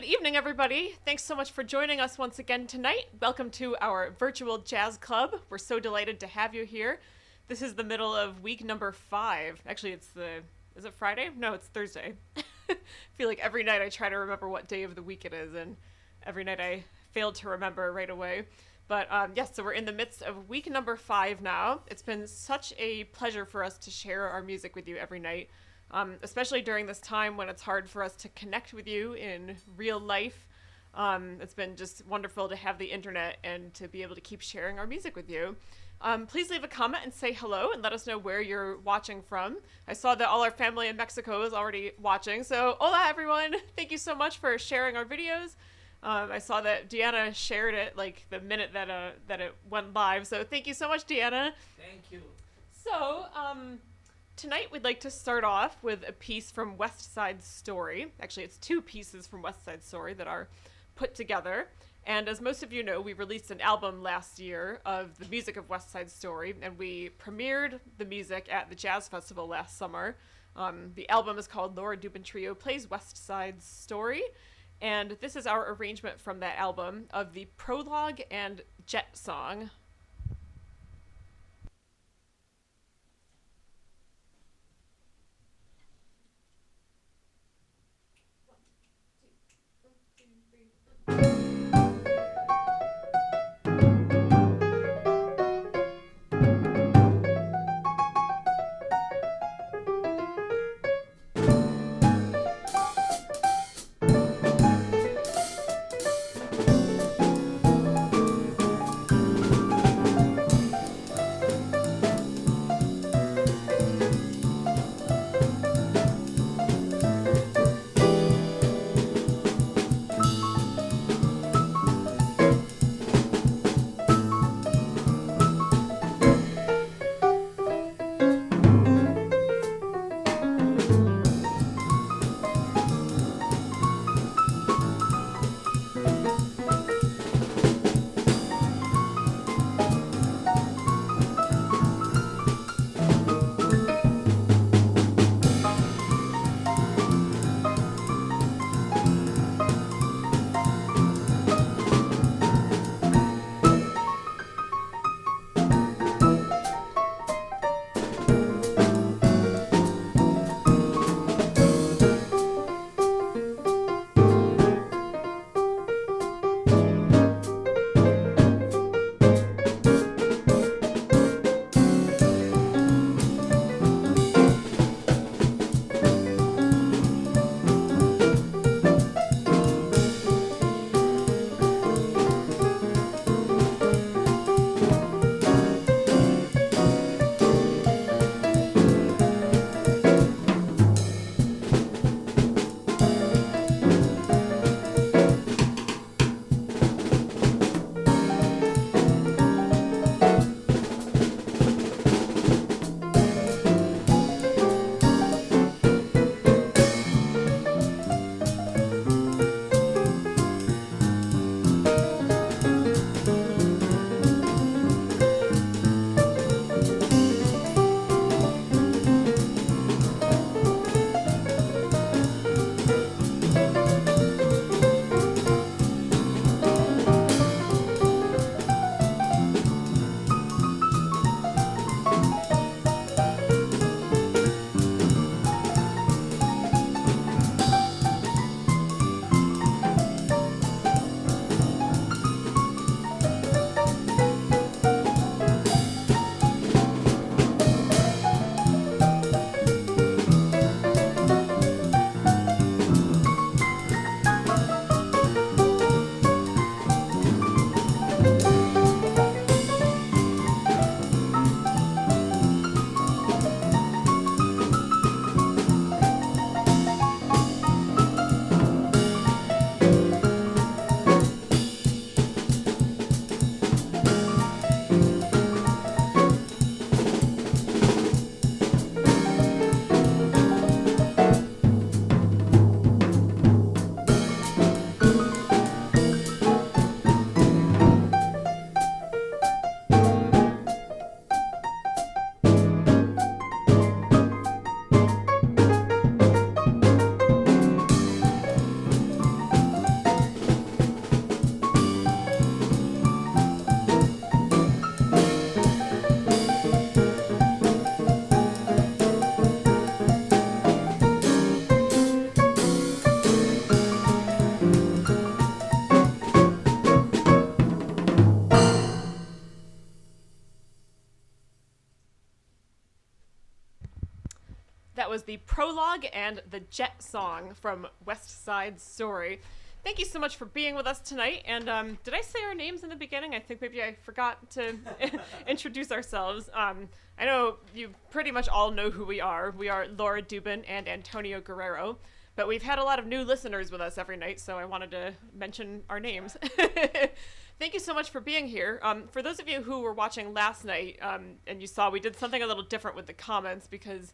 Good evening, everybody. Thanks so much for joining us once again tonight. Welcome to our virtual jazz club. We're so delighted to have you here. This is the middle of week number 5. Actually, is it Friday? No, it's Thursday. I feel like every night I try to remember what day of the week it is, and every night I fail to remember right away. But yes, so we're in the midst of week number 5 now. It's been such a pleasure for us to share our music with you every night. Especially during this time when it's hard for us to connect with you in real life. It's been just wonderful to have the internet and to be able to keep sharing our music with you. Please leave a comment and say hello and let us know where you're watching from. I saw that all our family in Mexico is already watching, so hola everyone! Thank you so much for sharing our videos. I saw that Deanna shared it like the minute that it went live, so thank you so much, Deanna. Thank you. So, tonight we'd like to start off with a piece from West Side Story. Actually, it's 2 pieces from West Side Story that are put together. And as most of you know, we released an album last year of the music of West Side Story, and we premiered the music at the Jazz Festival last summer. The album is called Laura Dubin Trio Plays West Side Story, and this is our arrangement from that album of the prologue and jet song. That was the prologue and the Jet song from West Side Story. Thank you so much for being with us tonight. And did I say our names in the beginning? I think maybe I forgot to introduce ourselves. I know you pretty much all know who we are. We are Laura Dubin and Antonio Guerrero. But we've had a lot of new listeners with us every night, so I wanted to mention our names. Thank you so much for being here. For those of you who were watching last night, and you saw we did something a little different with the comments because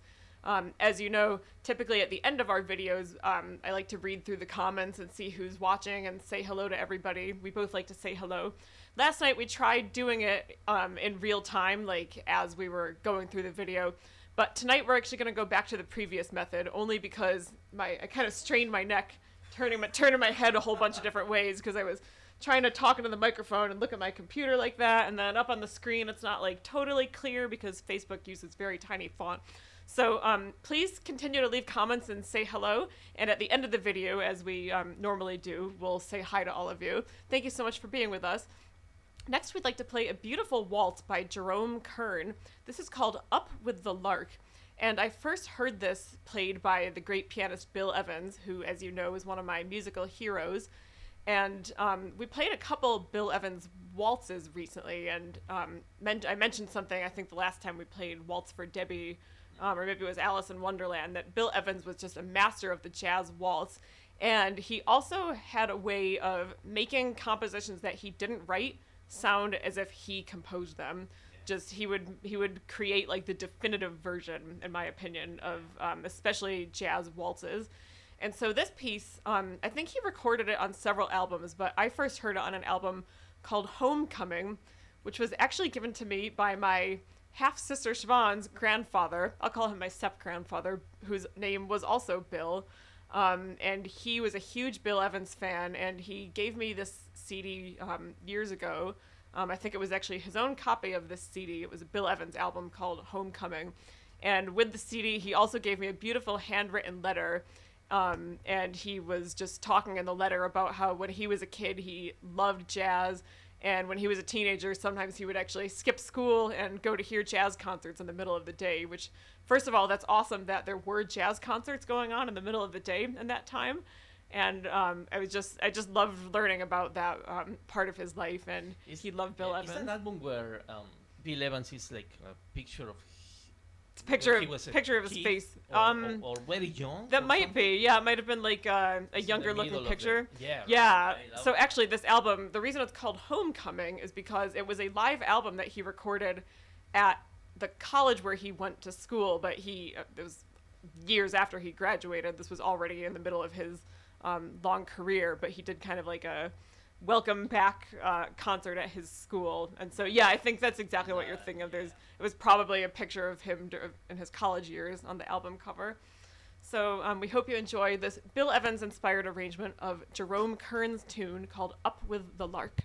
as you know, typically at the end of our videos, I like to read through the comments and see who's watching and say hello to everybody. We both like to say hello. Last night we tried doing it in real time, like as we were going through the video. But tonight we're actually going to go back to the previous method, only because I kind of strained my neck, turning my head a whole bunch of different ways because I was trying to talk into the microphone and look at my computer like that, and then up on the screen it's not like totally clear because Facebook uses very tiny font. So please continue to leave comments and say hello. And at the end of the video, as we normally do, we'll say hi to all of you. Thank you so much for being with us. Next, we'd like to play a beautiful waltz by Jerome Kern. This is called Up with the Lark. And I first heard this played by the great pianist Bill Evans, who, as you know, is one of my musical heroes. And we played a couple Bill Evans waltzes recently. And I mentioned something, I think the last time we played Waltz for Debbie, or maybe it was Alice in Wonderland, that Bill Evans was just a master of the jazz waltz. And he also had a way of making compositions that he didn't write sound as if he composed them. Just he would create like the definitive version, in my opinion, of especially jazz waltzes. And so this piece, I think he recorded it on several albums, but I first heard it on an album called Homecoming, which was actually given to me by my half-sister Siobhan's grandfather. I'll call him my step-grandfather, whose name was also Bill. And he was a huge Bill Evans fan, and he gave me this CD years ago. I think it was actually his own copy of this CD. It was a Bill Evans album called Homecoming. And with the CD, he also gave me a beautiful handwritten letter. And he was just talking in the letter about how when he was a kid, he loved jazz. And when he was a teenager, sometimes he would actually skip school and go to hear jazz concerts in the middle of the day, which, first of all, that's awesome that there were jazz concerts going on in the middle of the day in that time. And I just loved learning about that part of his life, and he loved Bill Evans. It's an album where Bill Evans is like a picture of picture of his face. Or very young. That might be, yeah. It might have been like a younger looking picture. Yeah. So actually, this album, the reason it's called Homecoming is because it was a live album that he recorded at the college where he went to school. But it was years after he graduated. This was already in the middle of his long career. But he did kind of like a welcome back concert at his school. And so, yeah, I think that's exactly what you're thinking of. It was probably a picture of him in his college years on the album cover. So we hope you enjoy this Bill Evans inspired arrangement of Jerome Kern's tune called Up with the Lark.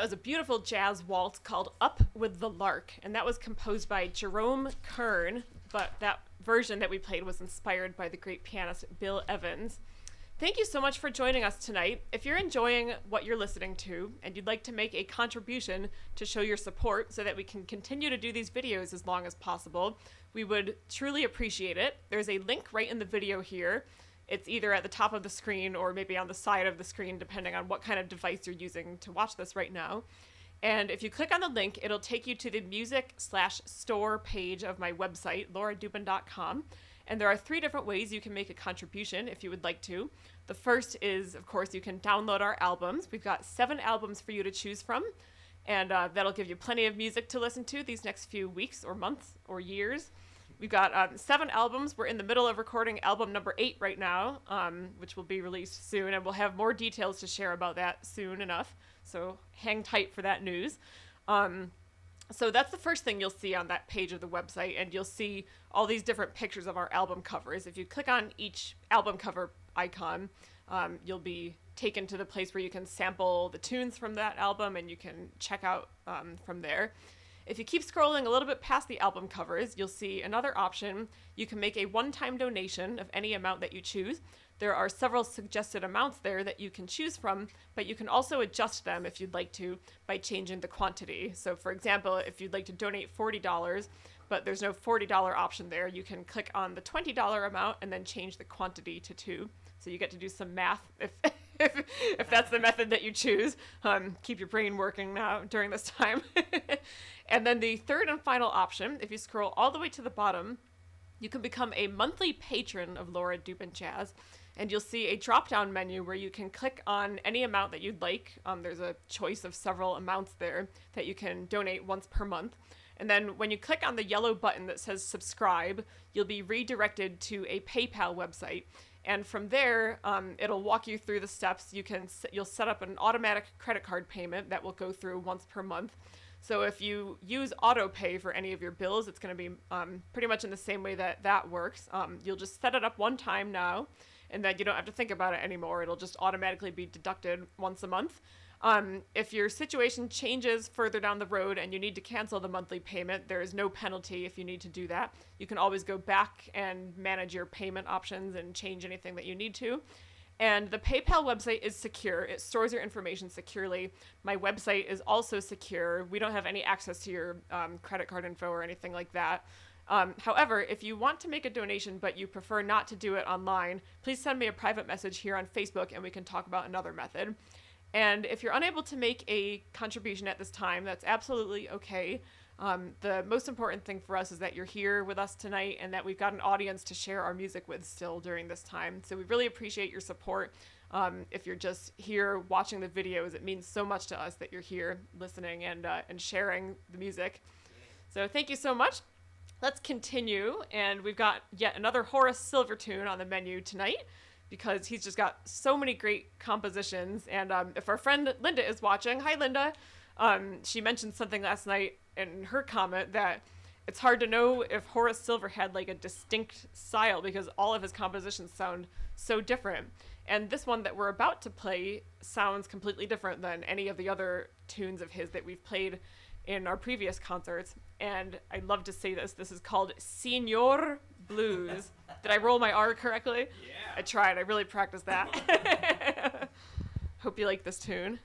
was a beautiful jazz waltz called Up with the Lark, and that was composed by Jerome Kern, but that version that we played was inspired by the great pianist Bill Evans. Thank you so much for joining us tonight. If you're enjoying what you're listening to and you'd like to make a contribution to show your support so that we can continue to do these videos as long as possible, we would truly appreciate it. There's a link right in the video here. It's either at the top of the screen or maybe on the side of the screen, depending on what kind of device you're using to watch this right now. And if you click on the link, it'll take you to the music/store page of my website, lauradubin.com. And there are 3 different ways you can make a contribution if you would like to. The first is, of course, you can download our albums. We've got 7 albums for you to choose from, and that'll give you plenty of music to listen to these next few weeks or months or years. We've got 7 albums. We're in the middle of recording album number 8 right now, which will be released soon, and we'll have more details to share about that soon enough. So hang tight for that news. So that's the first thing you'll see on that page of the website, and you'll see all these different pictures of our album covers. If you click on each album cover icon, you'll be taken to the place where you can sample the tunes from that album, and you can check out from there. If you keep scrolling a little bit past the album covers, you'll see another option. You can make a one-time donation of any amount that you choose. There are several suggested amounts there that you can choose from, but you can also adjust them if you'd like to by changing the quantity. So for example, if you'd like to donate $40, but there's no $40 option there, you can click on the $20 amount and then change the quantity to 2. So you get to do some math if that's the method that you choose. Keep your brain working now during this time. And then the third and final option, if you scroll all the way to the bottom, you can become a monthly patron of Laura Dubin Jazz, and you'll see a drop-down menu where you can click on any amount that you'd like. There's a choice of several amounts there that you can donate once per month. And then when you click on the yellow button that says subscribe, you'll be redirected to a PayPal website. And from there, it'll walk you through the steps. You'll set up an automatic credit card payment that will go through once per month. So if you use auto pay for any of your bills, it's going to be pretty much in the same way that works. You'll just set it up one time now, and then you don't have to think about it anymore. It'll just automatically be deducted once a month. If your situation changes further down the road and you need to cancel the monthly payment, there is no penalty if you need to do that. You can always go back and manage your payment options and change anything that you need to. And the PayPal website is secure. It stores your information securely. My website is also secure. We don't have any access to your credit card info or anything like that. However, if you want to make a donation but you prefer not to do it online, please send me a private message here on Facebook and we can talk about another method. And if you're unable to make a contribution at this time, that's absolutely okay. The most important thing for us is that you're here with us tonight and that we've got an audience to share our music with still during this time. So we really appreciate your support. If you're just here watching the videos, it means so much to us that you're here listening and sharing the music. So thank you so much. Let's continue. And we've got yet another Horace Silver tune on the menu tonight, because he's just got so many great compositions. And if our friend Linda is watching, hi Linda, she mentioned something last night in her comment that it's hard to know if Horace Silver had like a distinct style because all of his compositions sound so different. And this one that we're about to play sounds completely different than any of the other tunes of his that we've played in our previous concerts. And I love to say this is called Senior Blues. Did I roll my R correctly? Yeah. I tried. I really practiced that. Hope you like this tune.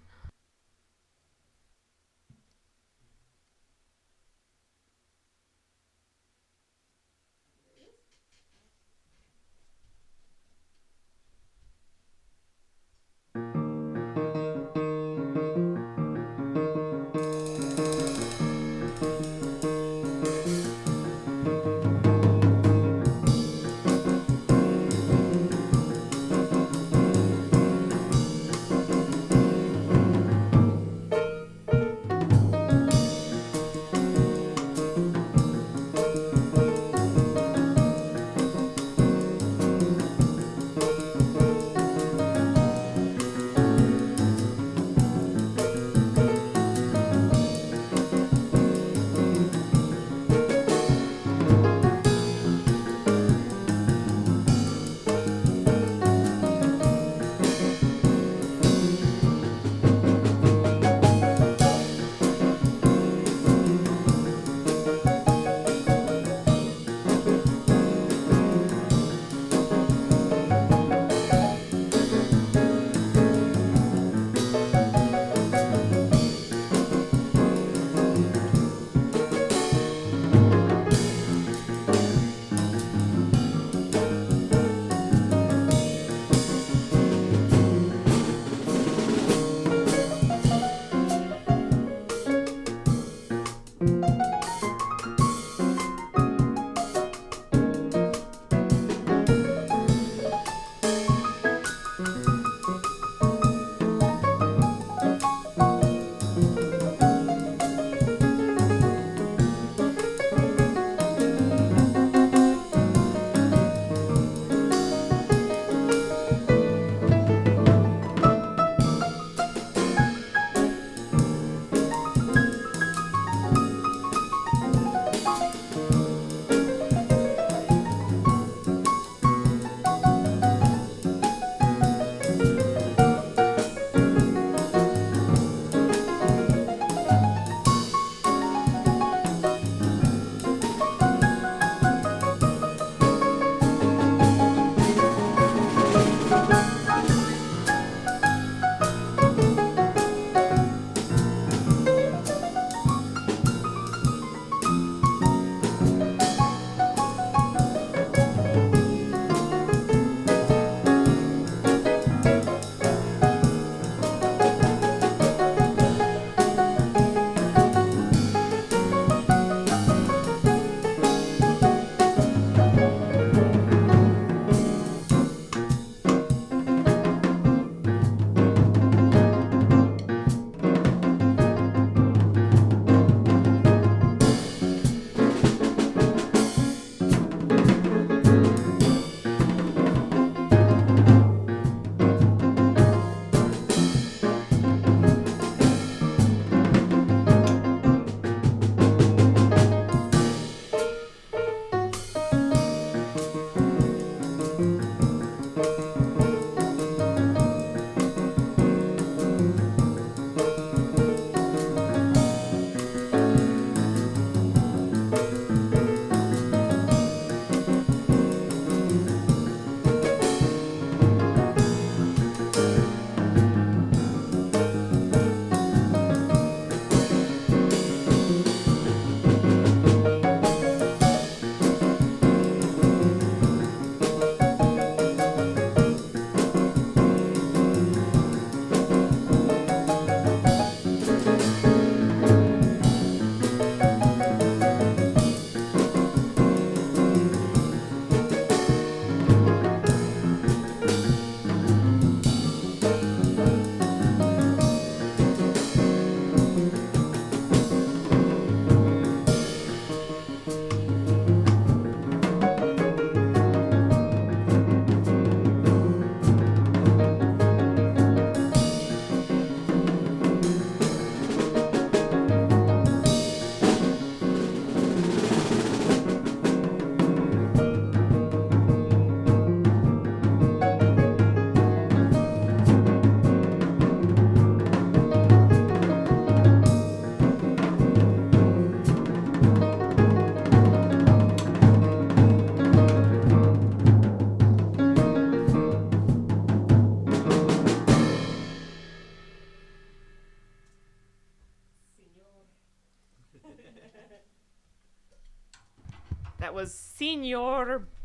was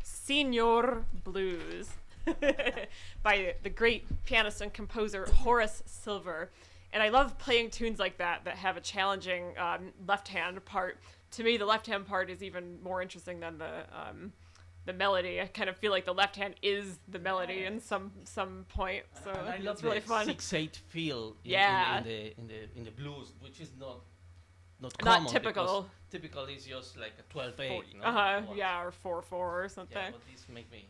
Senior Blues by the great pianist and composer Horace Silver. And I love playing tunes like that have a challenging left-hand part. To me, the left-hand part is even more interesting than the melody. I kind of feel like the left hand is the melody in some point. So and I love it's really the fun. 6/8 feel in the blues, which is not common, typical. Typical is just like a 12/8, you know. Yeah, or 4/4 or something. Yeah, but this make me.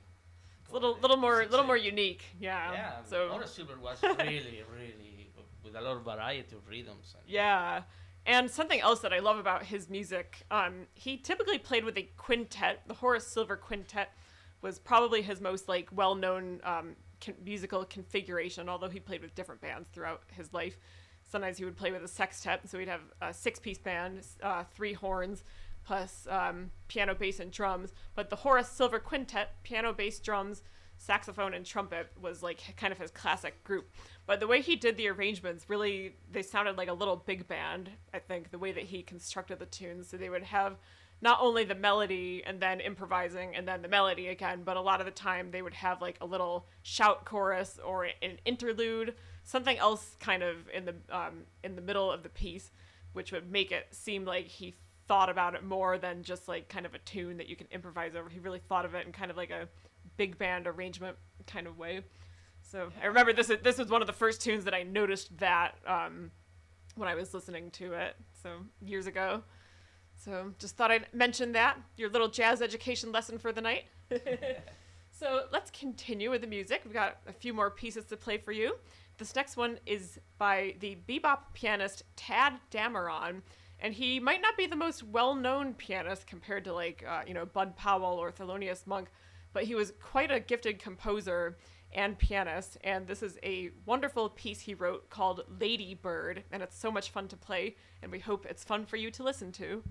It's a little more unique. Yeah. Yeah. So Horace Silver was really with a lot of variety of rhythms. Yeah. And something else that I love about his music, he typically played with a quintet. The Horace Silver Quintet was probably his most like well-known musical configuration, although he played with different bands throughout his life. Sometimes he would play with a sextet, so he'd have a 6-piece band, 3 horns, plus piano, bass, and drums. But the Horace Silver Quintet, piano, bass, drums, saxophone, and trumpet was like kind of his classic group. But the way he did the arrangements, really, they sounded like a little big band, I think, the way that he constructed the tunes. So they would have not only the melody and then improvising and then the melody again, but a lot of the time they would have like a little shout chorus or an interlude, something else kind of in the middle of the piece, which would make it seem like he thought about it more than just like kind of a tune that you can improvise over. He really thought of it in kind of like a big band arrangement kind of way. So I remember this was one of the first tunes that I noticed that when I was listening to it, so years ago. So just thought I'd mention that, your little jazz education lesson for the night. So let's continue with the music. We've got a few more pieces to play for you. This next one is by the bebop pianist Tad Dameron, and he might not be the most well-known pianist compared to like Bud Powell or Thelonious Monk, but he was quite a gifted composer and pianist, and this is a wonderful piece he wrote called Lady Bird, and it's so much fun to play, and we hope it's fun for you to listen to.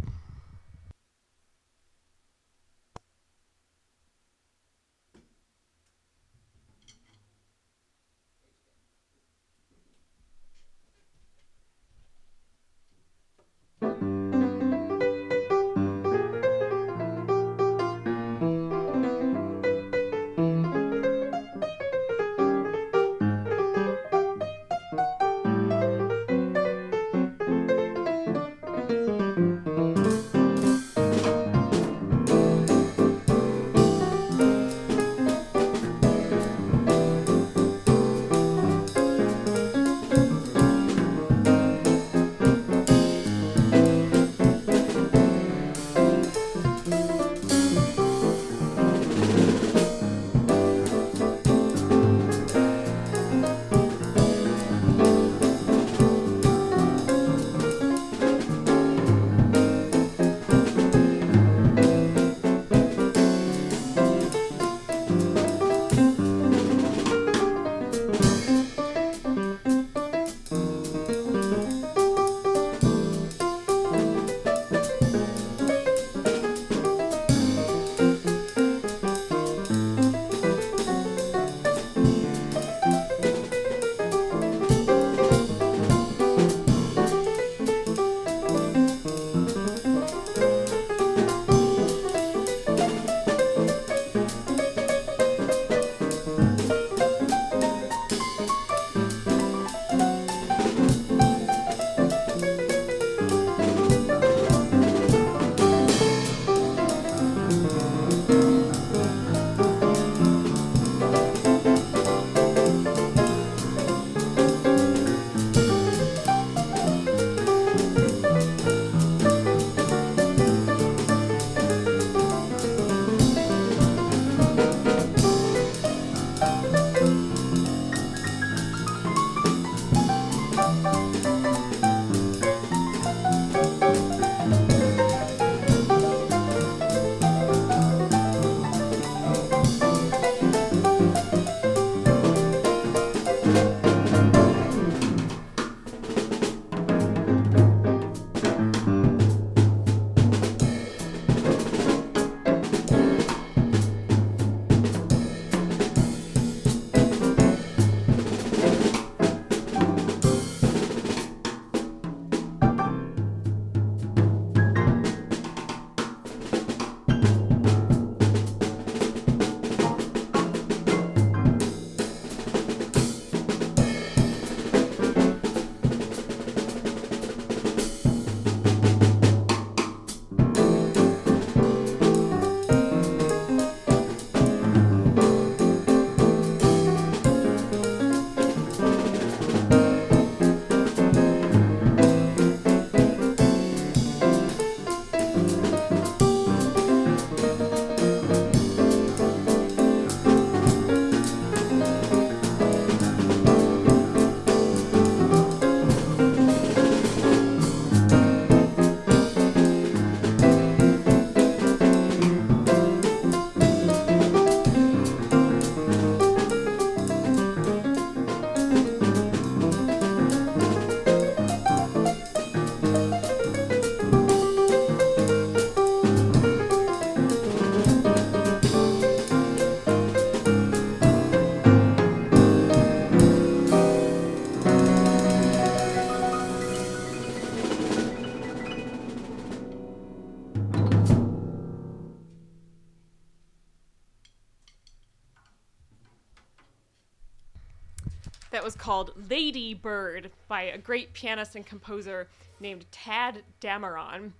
that was called Lady Bird by a great pianist and composer named Tad Dameron.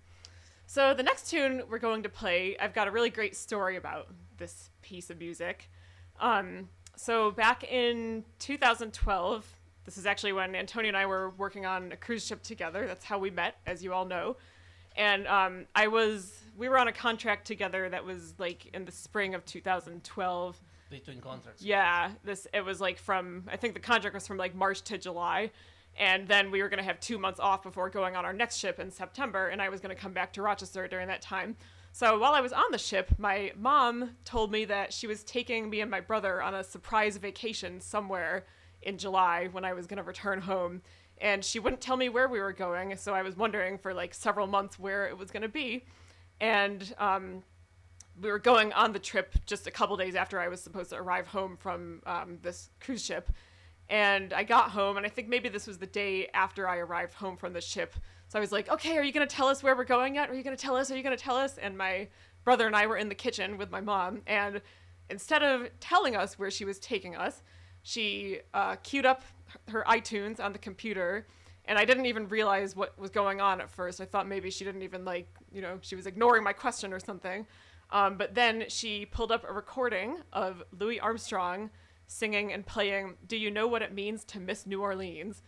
So the next tune we're going to play, I've got a really great story about this piece of music. So back in 2012, this is actually when Antonio and I were working on a cruise ship together. That's how we met, as you all know. And we were on a contract together that was like in the spring of 2012. Between contracts. Yeah, it was like I think the contract was from like March to July. And then we were going to have 2 months off before going on our next ship in September. And I was going to come back to Rochester during that time. So while I was on the ship, my mom told me that she was taking me and my brother on a surprise vacation somewhere in July when I was going to return home. And she wouldn't tell me where we were going. So I was wondering for like several months where it was going to be. And we were going on the trip just a couple days after I was supposed to arrive home from this cruise ship. And I got home, and I think maybe this was the day after I arrived home from the ship. So I was like, okay, are you going to tell us where we're going yet? Are you going to tell us? Are you going to tell us? And my brother and I were in the kitchen with my mom. And instead of telling us where she was taking us, she queued up her iTunes on the computer. And I didn't even realize what was going on at first. I thought maybe she didn't even she was ignoring my question or something. But then she pulled up a recording of Louis Armstrong singing and playing Do You Know What It Means to Miss New Orleans?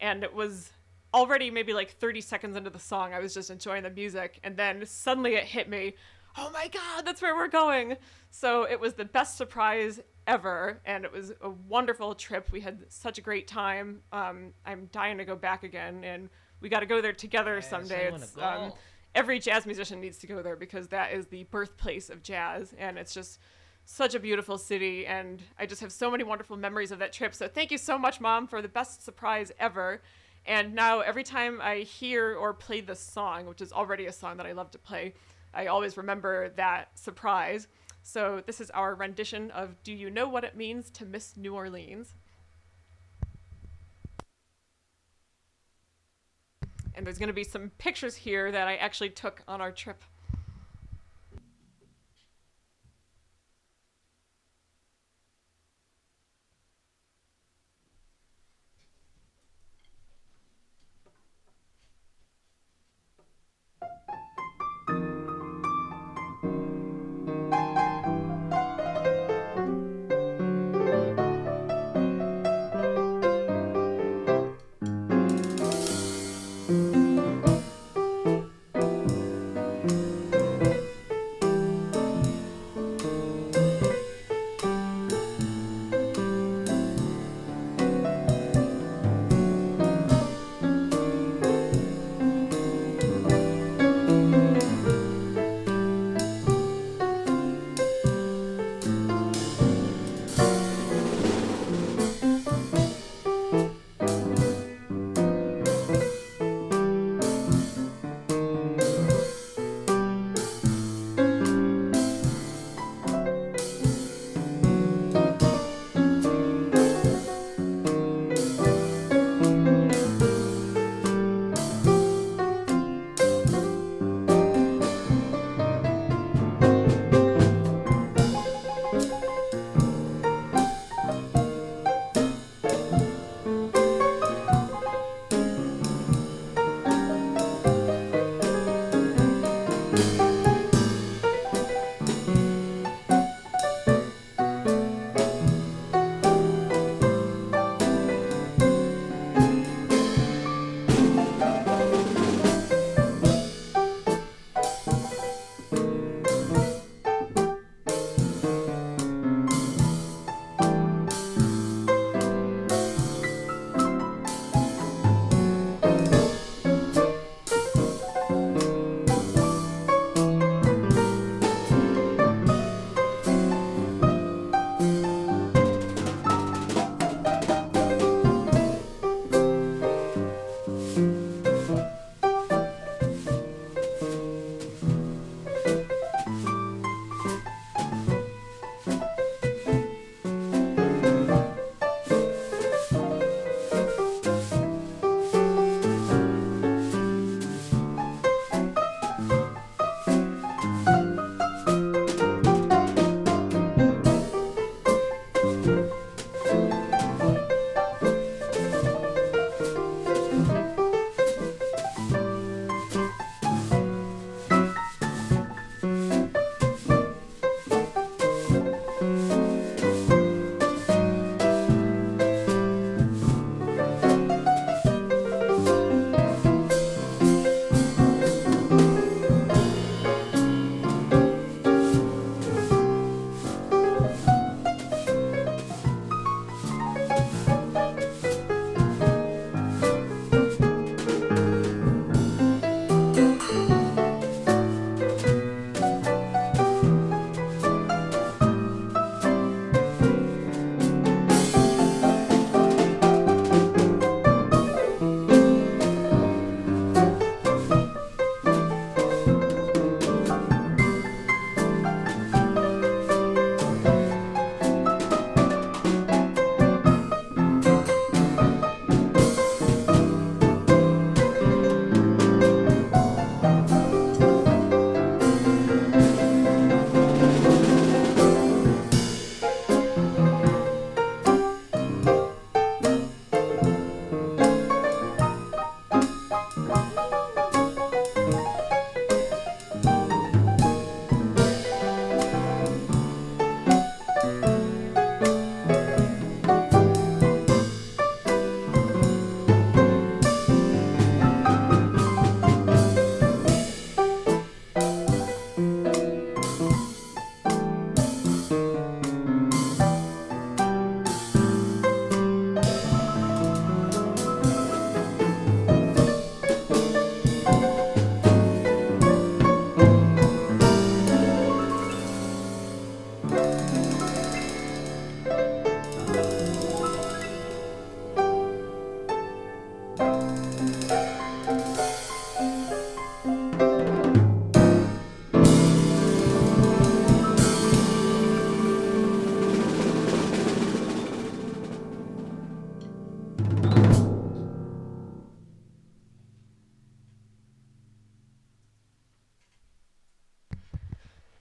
And it was already maybe like 30 seconds into the song. I was just enjoying the music. And then suddenly it hit me, oh my God, that's where we're going. So it was the best surprise ever. And it was a wonderful trip. We had such a great time. I'm dying to go back again. And we got to go there together someday. Every jazz musician needs to go there because that is the birthplace of jazz. And it's just such a beautiful city, and I just have so many wonderful memories of that trip. So thank you so much, Mom, for the best surprise ever. And now every time I hear or play this song, which is already a song that I love to play, I always remember that surprise. So this is our rendition of Do You Know What It Means to Miss New Orleans? And there's going to be some pictures here that I actually took on our trip.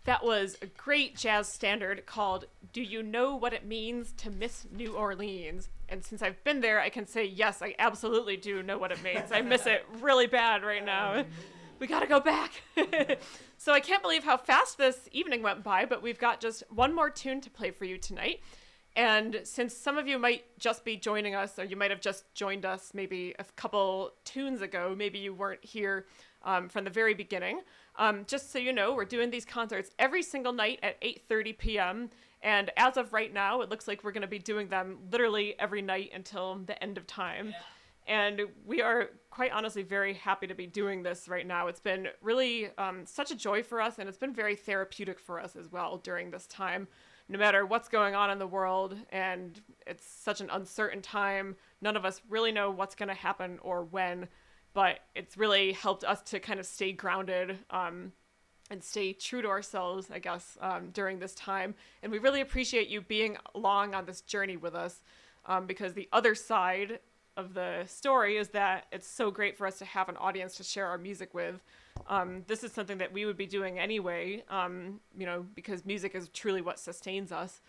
That was a great jazz standard called Do You Know What It Means to Miss New Orleans? And since I've been there, I can say, yes, I absolutely do know what it means. I miss it really bad right now. We gotta go back. So I can't believe how fast this evening went by, but we've got just one more tune to play for you tonight. And since some of you might just be joining us, or you might have just joined us maybe a couple tunes ago, maybe you weren't here from the very beginning. Just so you know, we're doing these concerts every single night at 8:30 p.m. And as of right now, it looks like we're going to be doing them literally every night until the end of time. Yeah. And we are quite honestly very happy to be doing this right now. It's been really such a joy for us, and it's been very therapeutic for us as well during this time. No matter what's going on in the world, and it's such an uncertain time, none of us really know what's going to happen or when. But it's really helped us to kind of stay grounded and stay true to ourselves, I guess, during this time. And we really appreciate you being along on this journey with us, because the other side of the story is that it's so great for us to have an audience to share our music with. This is something that we would be doing anyway, because music is truly what sustains us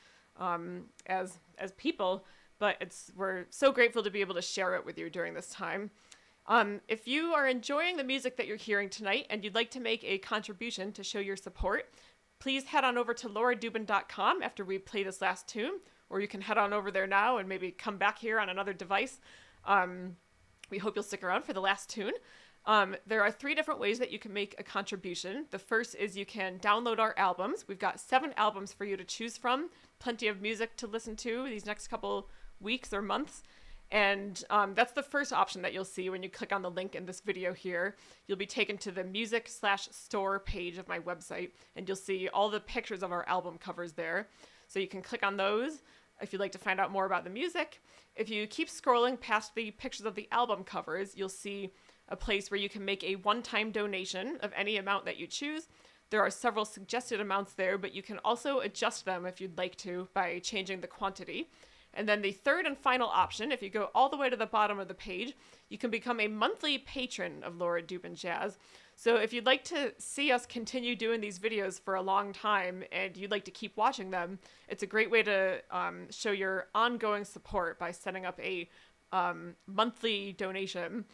as people. But we're so grateful to be able to share it with you during this time. If you are enjoying the music that you're hearing tonight and you'd like to make a contribution to show your support, please head on over to lauradubin.com after we play this last tune, or you can head on over there now and maybe come back here on another device. We hope you'll stick around for the last tune. There are 3 different ways that you can make a contribution. The first is you can download our albums. We've got 7 albums for you to choose from, plenty of music to listen to these next couple weeks or months. And that's the first option that you'll see when you click on the link in this video here. You'll be taken to the music/store page of my website, and you'll see all the pictures of our album covers there. So you can click on those if you'd like to find out more about the music. If you keep scrolling past the pictures of the album covers, you'll see a place where you can make a one-time donation of any amount that you choose. There are several suggested amounts there, but you can also adjust them if you'd like to by changing the quantity. And then the third and final option, if you go all the way to the bottom of the page, you can become a monthly patron of Laura Dubin Jazz. So if you'd like to see us continue doing these videos for a long time and you'd like to keep watching them, it's a great way to show your ongoing support by setting up a monthly donation,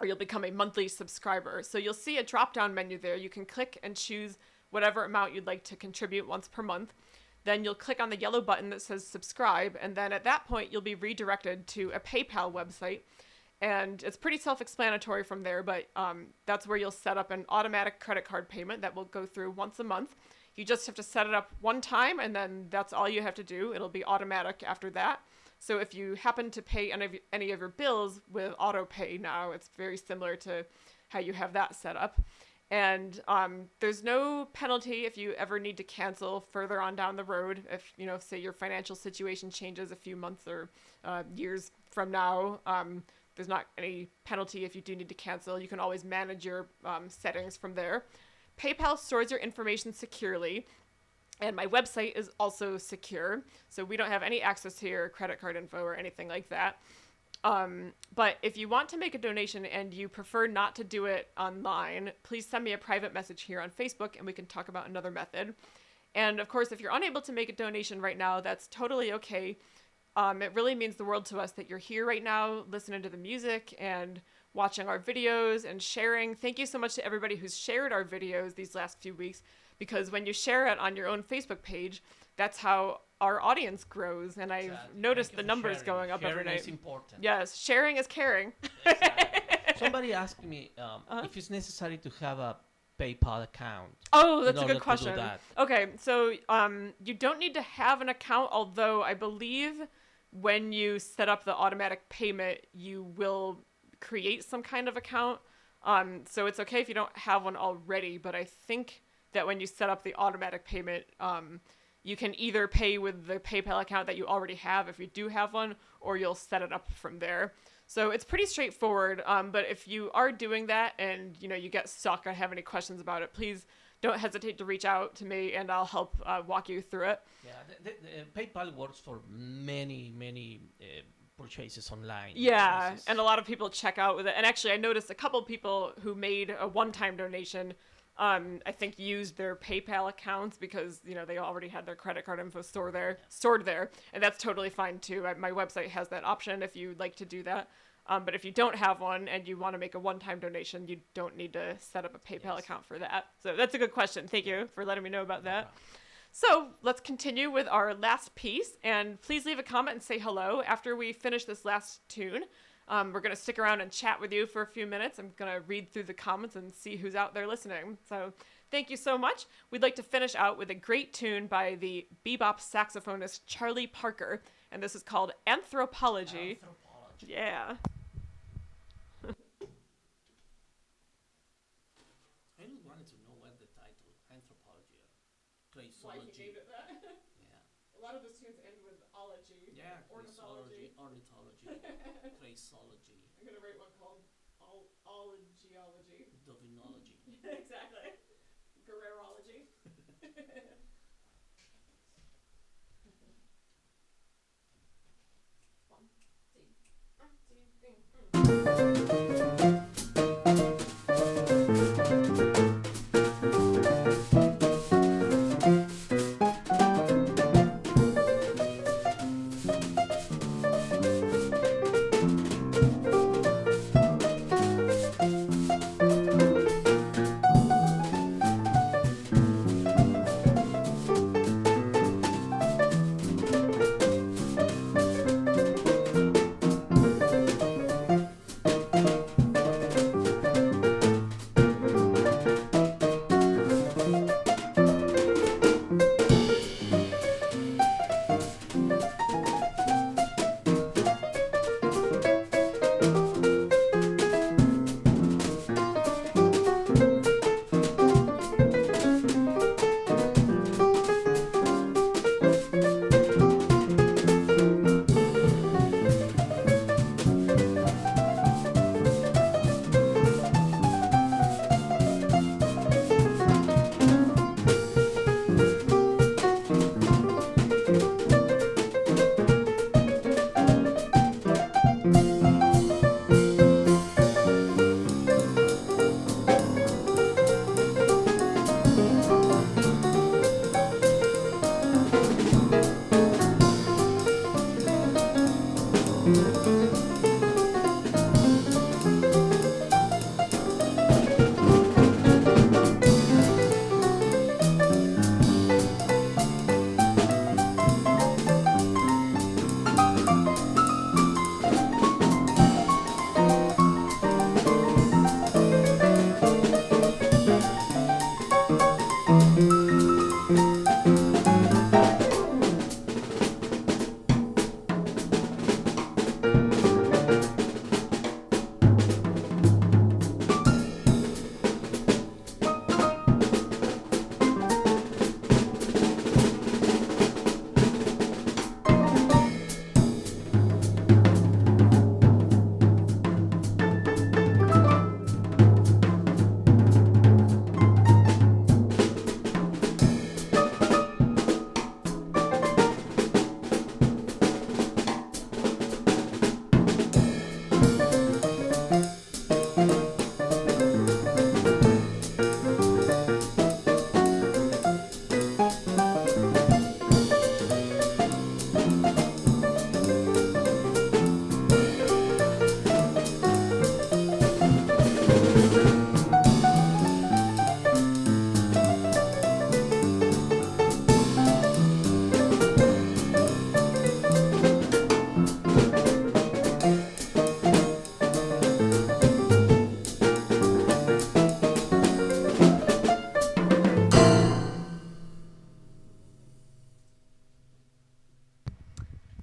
or you'll become a monthly subscriber. So you'll see a drop-down menu there. You can click and choose whatever amount you'd like to contribute once per month. Then you'll click on the yellow button that says subscribe, and then at that point you'll be redirected to a PayPal website. And it's pretty self-explanatory from there, but that's where you'll set up an automatic credit card payment that will go through once a month. You just have to set it up one time, and then that's all you have to do. It'll be automatic after that. So if you happen to pay any of your bills with auto pay now, it's very similar to how you have that set up. And there's no penalty if you ever need to cancel further on down the road. If, say your financial situation changes a few months or years from now, there's not any penalty if you do need to cancel. You can always manage your settings from there. PayPal stores your information securely, and my website is also secure. So we don't have any access to your credit card info or anything like that. But if you want to make a donation and you prefer not to do it online, please send me a private message here on Facebook and we can talk about another method. And of course, if you're unable to make a donation right now, that's totally okay. It really means the world to us that you're here right now listening to the music and watching our videos and sharing. Thank you so much to everybody who's shared our videos these last few weeks, because when you share it on your own Facebook page, that's how our audience grows, and I've noticed the numbers going up every night. Sharing is important. Yes, sharing is caring. Exactly. Somebody asked me if it's necessary to have a PayPal account. Oh, that's a good question. Okay, so you don't need to have an account, although I believe when you set up the automatic payment, you will create some kind of account. So it's okay if you don't have one already, but I think that when you set up the automatic payment, you can either pay with the PayPal account that you already have if you do have one, or you'll set it up from there. So it's pretty straightforward. But if you are doing that and you get stuck or have any questions about it, please don't hesitate to reach out to me and I'll help walk you through it. Yeah, the PayPal works for many purchases online. Yeah, and a lot of people check out with it. And actually, I noticed a couple people who made a one-time donation I think used their PayPal accounts because, you know, they already had their credit card info stored there. And that's totally fine too. My website has that option if you'd like to do that. But if you don't have one and you want to make a one-time donation, you don't need to set up a PayPal account for that. So that's a good question. Thank you for letting me know about that. So let's continue with our last piece, and please leave a comment and say hello after we finish this last tune. We're going to stick around and chat with you for a few minutes. I'm going to read through the comments and see who's out there listening. So thank you so much. We'd like to finish out with a great tune by the bebop saxophonist Charlie Parker, and this is called Anthropology. Yeah. I just wanted to know what the title, Anthropology, Why he gave it that? Yeah. A lot of those tunes end with ology. Yeah, ornithology. Traceology. I'm gonna write one called ologiology. Dubinology. Exactly. Guerrerology.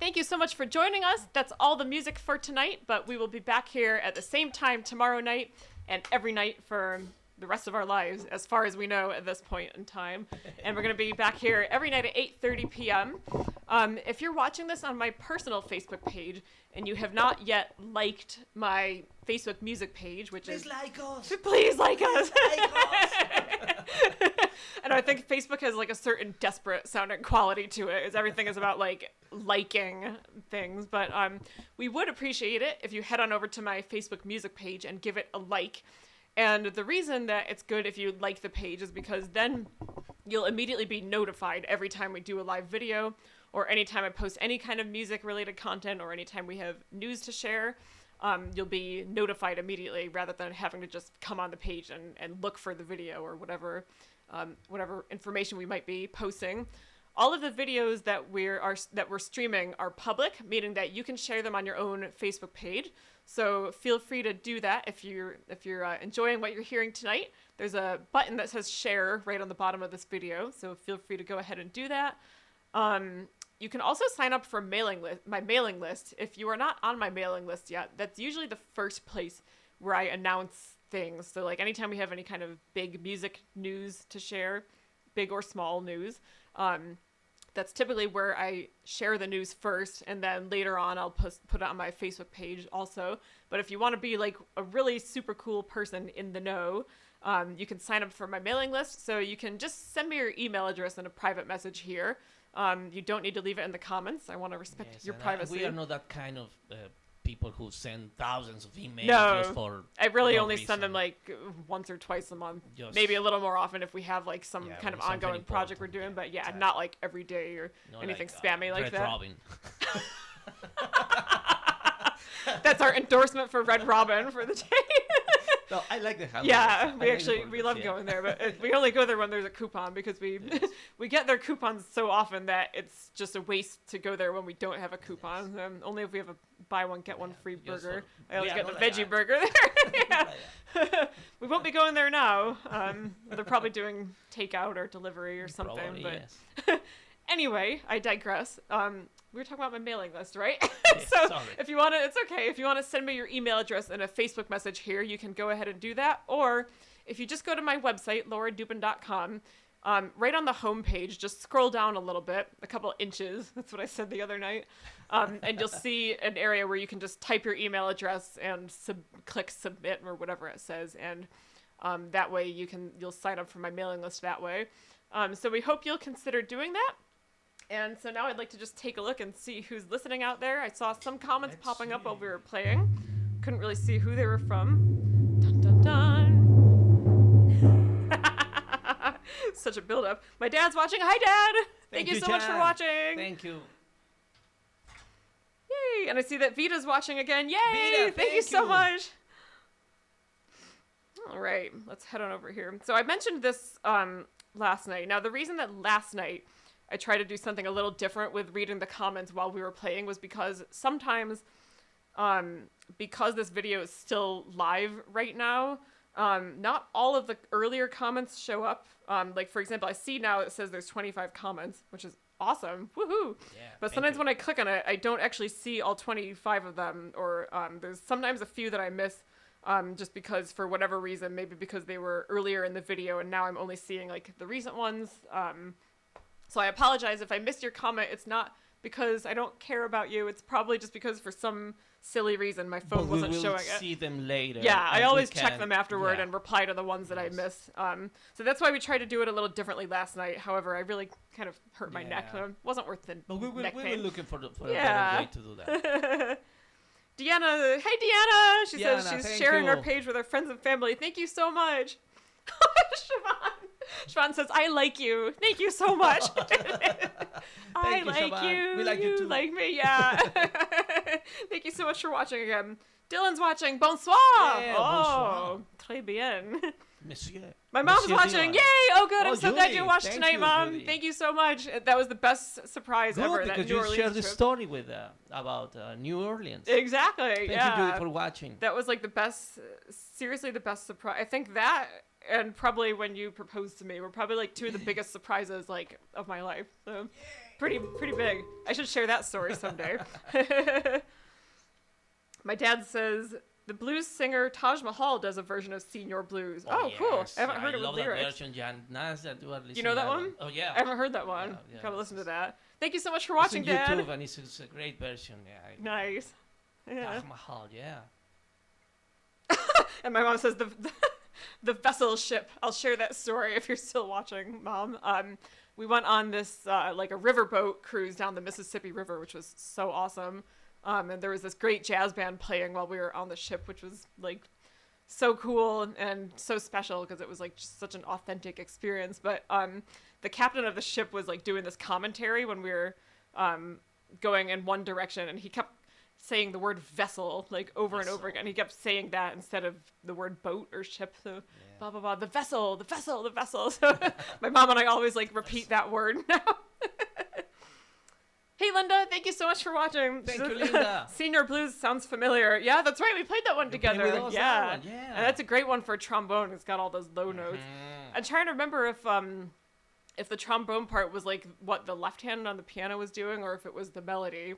Thank you so much for joining us. That's all the music for tonight, but we will be back here at the same time tomorrow night and every night for the rest of our lives, as far as we know at this point in time. And we're going to be back here every night at 8:30 p.m. If you're watching this on my personal Facebook page and you have not yet liked my Facebook music page, which Please like us. Please like us. Like us. And I think Facebook has like a certain desperate sounding quality to it, as everything is about like liking things. But we would appreciate it if you head on over to my Facebook music page and give it a like. And the reason that it's good if you like the page is because then you'll immediately be notified every time we do a live video, or anytime I post any kind of music-related content, or anytime we have news to share. You'll be notified immediately rather than having to just come on the page and look for the video or whatever information we might be posting. All of the videos that we're streaming are public, meaning that you can share them on your own Facebook page. So feel free to do that if you're enjoying what you're hearing tonight. There's a button that says share right on the bottom of this video, so feel free to go ahead and do that. You can also sign up for my mailing list. If you are not on my mailing list yet, that's usually the first place where I announce things. So like anytime we have any kind of big music news to share, big or small news, that's typically where I share the news first, and then later on I'll put it on my Facebook page also. But if you want to be like a really super cool person in the know, you can sign up for my mailing list. So you can just send me your email address in a private message here. You don't need to leave it in the comments. I want to respect your privacy. We are not that kind of people who send thousands of emails just for I really no only reason. send them like once or twice a month. Just maybe a little more often if we have like some kind of something ongoing project we're doing. But yeah, not like every day or anything spammy like Red that. Robin. That's our endorsement for Red Robin for the day. No, I like the hamburgers. Yeah, we love yeah. going there, but we only go there when there's a coupon because we get their coupons so often that it's just a waste to go there when we don't have a coupon. Only if we have a buy one get one free burger. I always get the veggie burger there. Yeah. We won't be going there now. They're probably doing takeout or delivery or something. Probably, but yes. Anyway, I digress. We were talking about my mailing list, right? Yeah, So sorry. if you want to, it's okay. If you want to send me your email address in a Facebook message here, you can go ahead and do that. Or if you just go to my website, lauradubin.com, right on the home page, just scroll down a little bit, a couple inches. That's what I said the other night. And you'll see an area where you can just type your email address and click submit or whatever it says. And that way you'll sign up for my mailing list that way. So we hope you'll consider doing that. And so now I'd like to just take a look and see who's listening out there. I saw some comments popping up while we were playing. Couldn't really see who they were from. Dun dun dun. Such a build-up. My dad's watching. Hi, Dad! Thank you so much for watching. Thank you. Yay! And I see that Vita's watching again. Yay! Vita, thank you so much. All right, let's head on over here. So I mentioned this last night. Now, the reason that last night I tried to do something a little different with reading the comments while we were playing was because sometimes, because this video is still live right now, not all of the earlier comments show up. Like, for example, I see now it says there's 25 comments, which is awesome. Woohoo! Yeah, But sometimes when I click on it, I don't actually see all 25 of them, or there's sometimes a few that I miss just because, for whatever reason, maybe because they were earlier in the video and now I'm only seeing like the recent ones. So I apologize if I missed your comment. It's not because I don't care about you. It's probably just because for some silly reason my phone wasn't showing it. We'll see them later. Yeah, I always check them afterward and reply to the ones that I miss. So that's why we tried to do it a little differently last night. However, I really kind of hurt my neck. It wasn't worth the neck pain. We were looking for a better way to do that. Deanna, hey Deanna! She says she's sharing our you. page with her friends and family. Thank you so much. Siobhan says, I like you. Thank you so much. I like you. We like you too. Like me, yeah. Thank you so much for watching again. Dylan's watching. Bonsoir. Yeah, bonsoir. Très bien. Monsieur. My mom's watching. Dylan. Yay! Oh, good. I'm so glad Judy. you watched Thank tonight, you, Mom. Judy. Thank you so much. That was the best surprise ever. Good, That because New you Orleans shared the trip. story with about New Orleans. Exactly. Thank yeah. you, Judy, for watching. That was like the best, seriously the best surprise. I think that and probably when you proposed to me were probably like two of the biggest surprises like of my life. So pretty big. I should share that story someday. My dad says the blues singer Taj Mahal does a version of Senior Blues. Oh, cool. I haven't heard it with lyrics. That version, Jan. Nice that you are listening. You know that one? Oh, yeah. I haven't heard that one. Yeah, Gotta listen to that. Thank you so much for It's watching, on Dad. YouTube, and it's a great version. Yeah. Nice. Yeah. Taj Mahal, yeah. And my mom says the vessel ship. I'll share that story if you're still watching, Mom. We went on this like a riverboat cruise down the Mississippi River, which was so awesome. And there was this great jazz band playing while we were on the ship, which was like so cool and so special because it was like just such an authentic experience. But the captain of the ship was like doing this commentary when we were going in one direction, and he kept saying the word vessel like over and over again. He kept saying that instead of the word boat or ship. So blah blah blah, the vessel, the vessel, the vessel. So my mom and I always like repeat that word now. Hey Linda, thank you so much for watching. Thank you, Linda. Senior Blues sounds familiar. Yeah, that's right. We played that one together. Yeah. And that's a great one for trombone. It's got all those low notes. I'm trying to remember if the trombone part was like what the left hand on the piano was doing, or if it was the melody.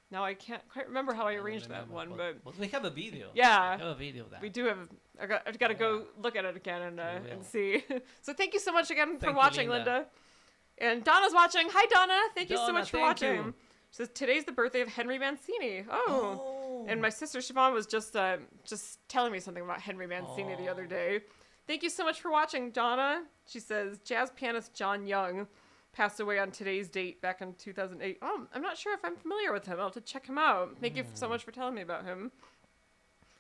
Now I can't quite remember how I arranged that one, but we have a video. Yeah, we have a video of that. We do have. I've got to go look at it again and see. So thank you so much again for watching, Linda. And Donna's watching. Hi, Donna. Thank you so much for watching. She says today's the birthday of Henry Mancini. Oh. And my sister Siobhan was just telling me something about Henry Mancini the other day. Thank you so much for watching, Donna. She says jazz pianist John Young passed away on today's date back in 2008. Oh, I'm not sure if I'm familiar with him. I'll have to check him out. Thank you so much for telling me about him.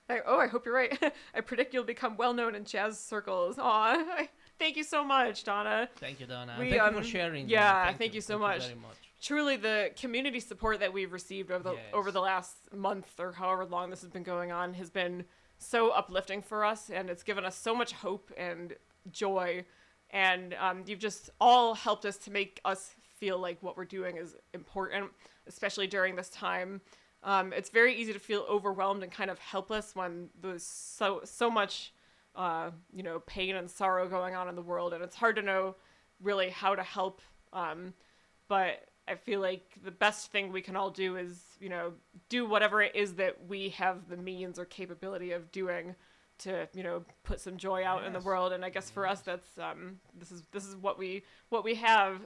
I hope you're right. I predict you'll become well known in jazz circles. Aw, thank you so much, Donna. Thank you, Donna. Thank you for sharing. Yeah, thank you so much. Thank you very much. Truly, the community support that we've received over the last month or however long this has been going on has been so uplifting for us, and it's given us so much hope and joy. And you've just all helped us to make us feel like what we're doing is important, especially during this time. It's very easy to feel overwhelmed and kind of helpless when there's so much, pain and sorrow going on in the world, and it's hard to know really how to help. But I feel like the best thing we can all do is, do whatever it is that we have the means or capability of doing to, put some joy out in the world. And I guess for us, that's, this is what we have.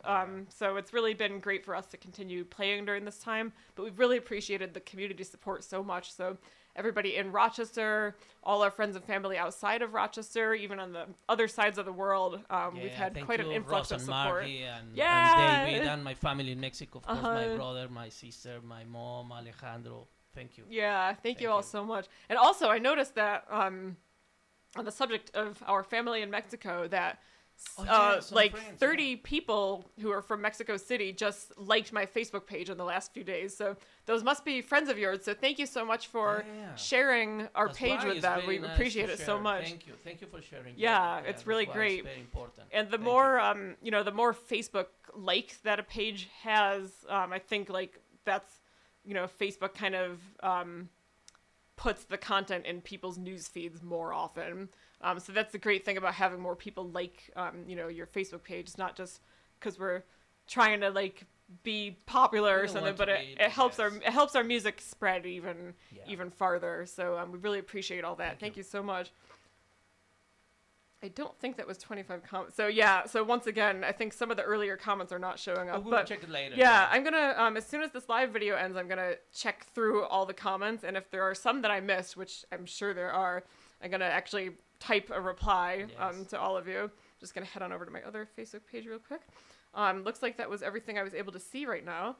So it's really been great for us to continue playing during this time, but we've really appreciated the community support so much. So everybody in Rochester, all our friends and family outside of Rochester, even on the other sides of the world, we've had quite an influx of support. And David and my family in Mexico, of course, my brother, my sister, my mom, Alejandro. Thank you. Yeah, thank you all so much. And also, I noticed that on the subject of our family in Mexico, that like 30 people who are from Mexico City just liked my Facebook page in the last few days. So those must be friends of yours. So thank you so much for sharing our page with them. We appreciate it so much. Thank you for sharing. Yeah, it's really great. It's very important. And the more, the more Facebook likes that a page has, I think like that's, Facebook kind of puts the content in people's news feeds more often. So that's the great thing about having more people like, your Facebook page. It's not just because we're trying to like be popular or something, but it helps our music spread even farther. So we really appreciate all that. Thank you so much. I don't think that was 25 comments. So yeah, so once again, I think some of the earlier comments are not showing up. We'll check it later. Yeah, I'm gonna, as soon as this live video ends, I'm gonna check through all the comments, and if there are some that I missed, which I'm sure there are, I'm gonna actually type a reply to all of you. Just gonna head on over to my other Facebook page real quick. Looks like that was everything I was able to see right now.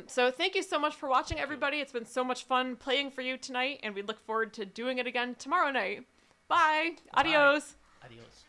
So thank you so much for watching, everybody. It's been so much fun playing for you tonight, and we look forward to doing it again tomorrow night. Bye. Adios. Adios.